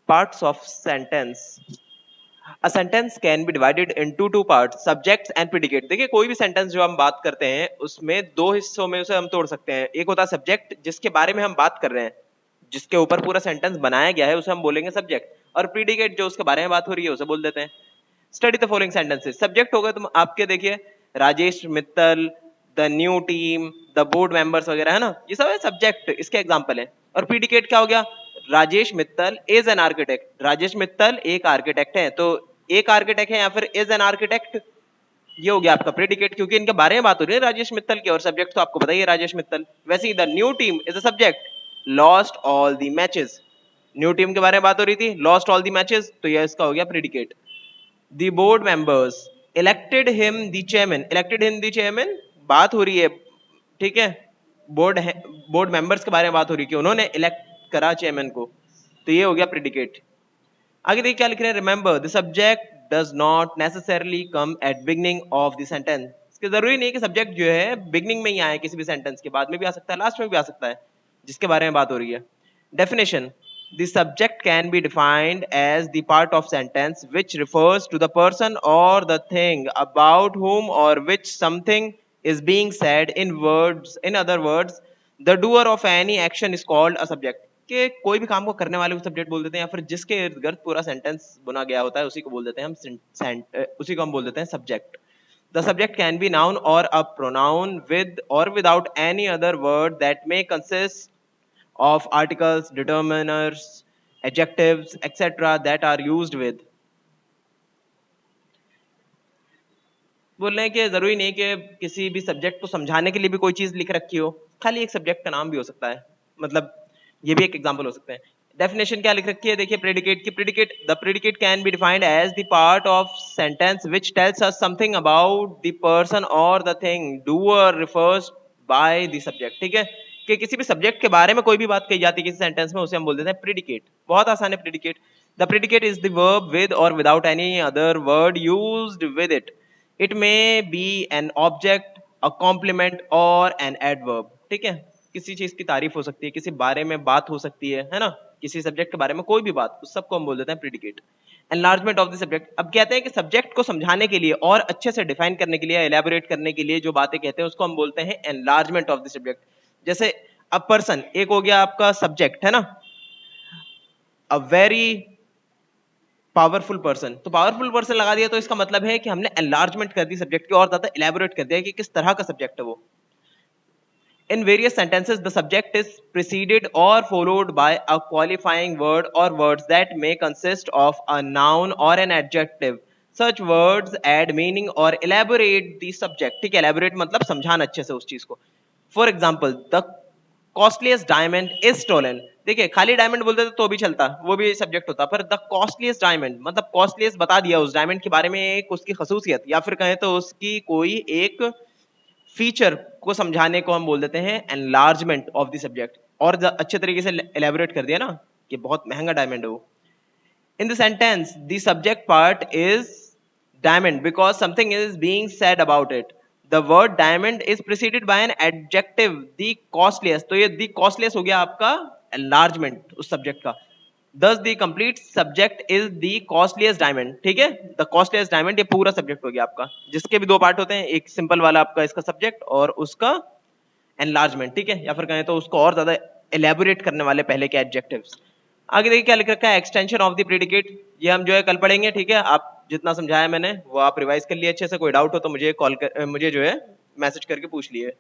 Parts of sentence. A sentence can be divided into two parts, subjects and predicate. देखिए कोई भी sentence जो हम बात करते हैं उसमें दो हिस्सों में उसे हम तोड़ सकते हैं. एक होता है सब्जेक्ट जिसके बारे में हम बात कर रहे हैं, जिसके ऊपर पूरा सेंटेंस बनाया गया है, उसे हम बोलेंगे सब्जेक्ट. और प्रीडिकेट जो उसके बारे में बात हो रही है उसे बोल देते हैं. Study the following sentences. Subject हो गए तुम आपके, देखिए Rajesh Mittal, the new team, the board members वगैरह, है ना, ये सब है सब्जेक्ट, इसके एग्जांपल है. और प्रीडिकेट क्या हो गया? Rajesh Mittal is an architect. Rajesh Mittal एक आर्किटेक्ट है, तो एक आर्किटेक्ट है या फिर इज एन आर्किटेक्ट, ये हो गया आपका प्रेडिकेट, क्योंकि इनके बारे में बात हो रही है राजेश मित्तल की, और सब्जेक्ट तो आपको बताइए राजेश मित्तल. वैसे ही the new team is a subject, lost all the matches. New team के बारे में बात हो रही थी, लॉस्ट ऑल द मैचेस, तो ये इसका हो गया predicate. The board members elected him the chairman. Elected him the chairman, बात हो रही है, ठीक है, बोर्ड बोर्ड मेंबर्स के बारे में बात हो रही है कि उन्होंने इलेक्ट करा चेयरमैन को, तो ये हो गया प्रेडिकेट. आगे देखिए क्या लिख रहे हैं. Remember the subject does not necessarily come at beginning of the sentence. इसके जरूरी नहीं है कि सब्जेक्ट जो है बिगनिंग में ही आए, किसी भी सेंटेंस के बाद में भी आ सकता है, लास्ट में भी आ सकता है, जिसके बारे में बात हो रही है. Definition. The subject can be defined as the part of sentence which refers to the person or the thing about whom or which something is being said. In words, in other words, the doer of any action is called a subject. कि कोई भी काम को करने वाले को subject बोल देते हैं, या फिर जिसके इर्द गिर्द पूरा सेंटेंस बुना गया होता है उसी को बोल देते हैं हम उसी को हम बोल देते हैं subject. The subject can be noun or a pronoun with or without any other word that may consist of articles, determiners, adjectives, etc. that are used with. बोल रहे हैं कि जरूरी नहीं कि किसी भी सब्जेक्ट को समझाने के लिए भी कोई चीज लिख रखी हो, खाली एक सब्जेक्ट का नाम भी हो सकता है, मतलब ये भी एक एग्जांपल हो सकते हैं. डेफिनेशन क्या लिख रखी है, देखिए प्रेडिकेट की. Predicate, the predicate can be defined as the part of sentence which tells us something about the person और the thing doer refers by the subject. ठीक है, कि किसी भी सब्जेक्ट के बारे में कोई भी बात कही जाती है किसी सेंटेंस में, उसे हम बोल देते हैं प्रेडिकेट. बहुत आसान है predicate. The predicate is the verb with और without any other word used with it. It may be an object, a complement और एन एडवर्ब. ठीक है, किसी चीज की तारीफ हो सकती है, किसी बारे में बात हो सकती है ना, किसी सब्जेक्ट के बारे में कोई भी बात, उस सबको हम बोल देते हैं predicate. Enlargement of the subject. अब कहते हैं कि सब्जेक्ट को समझाने के लिए और अच्छे से डिफाइन करने के लिए, एलैबोरेट करने के लिए जो बातें कहते हैं उसको हम बोलते हैं एनलार्जमेंट ऑफ द सब्जेक्ट. जैसे अ पर्सन एक हो गया आपका सब्जेक्ट, है ना, अ वेरी पावरफुल पर्सन, तो पावरफुल पर्सन लगा दिया तो इसका मतलब है कि हमने एनलार्जमेंट कर दी सब्जेक्ट की, और ज्यादा इलेबोरेट कर दिया कि किस तरह का सब्जेक्ट है वो. In various sentences, the subject is preceded or followed by a qualifying word or words that may consist of a noun or an adjective. Such words add meaning or elaborate the subject. ठीक है, elaborate मतलब समझाना अच्छे से उस चीज को. For example, the costliest diamond is stolen. देखिए खाली डायमंड बोलते तो भी चलता, वो भी सब्जेक्ट होता, पर द कॉस्टलीस्ट डायमंड मतलब कॉस्टलीस्ट बता दिया उस डायमंड के बारे में, एक उसकी खसूसियत या फिर कहें तो उसकी कोई एक फीचर को समझाने को हम बोल देते हैं एनलार्जमेंट ऑफ द सब्जेक्ट. और अच्छे तरीके से एलेबोरेट कर दिया ना कि बहुत महंगा डायमंड है वो. In the sentence the subject part is diamond because something is being said about it. The word diamond is preceded by an adjective the costliest, तो ये द कॉस्टलीस्ट हो गया आपका एनलार्जमेंट उस सब्जेक्ट का. Thus the complete subject is the costliest diamond. ठीक है, the costliest diamond ये पूरा सब्जेक्ट हो गया आपका, जिसके भी दो पार्ट होते हैं, एक सिंपल वाला आपका इसका सब्जेक्ट और उसका एनलार्जमेंट. ठीक है, या फिर कहें तो उसको और ज्यादा एलेबोरेट करने वाले पहले के एडजेक्टिव्स. आगे देखिए क्या लिख रखा है, एक्सटेंशन ऑफ द प्रेडिकेट. ये हम जो है कल पढ़ेंगे. ठीक है, आप जितना समझाया मैंने वो आप रिवाइज कर लिए अच्छे से. कोई डाउट हो तो मुझे कॉल कर, मुझे जो है मैसेज करके पूछ लिए.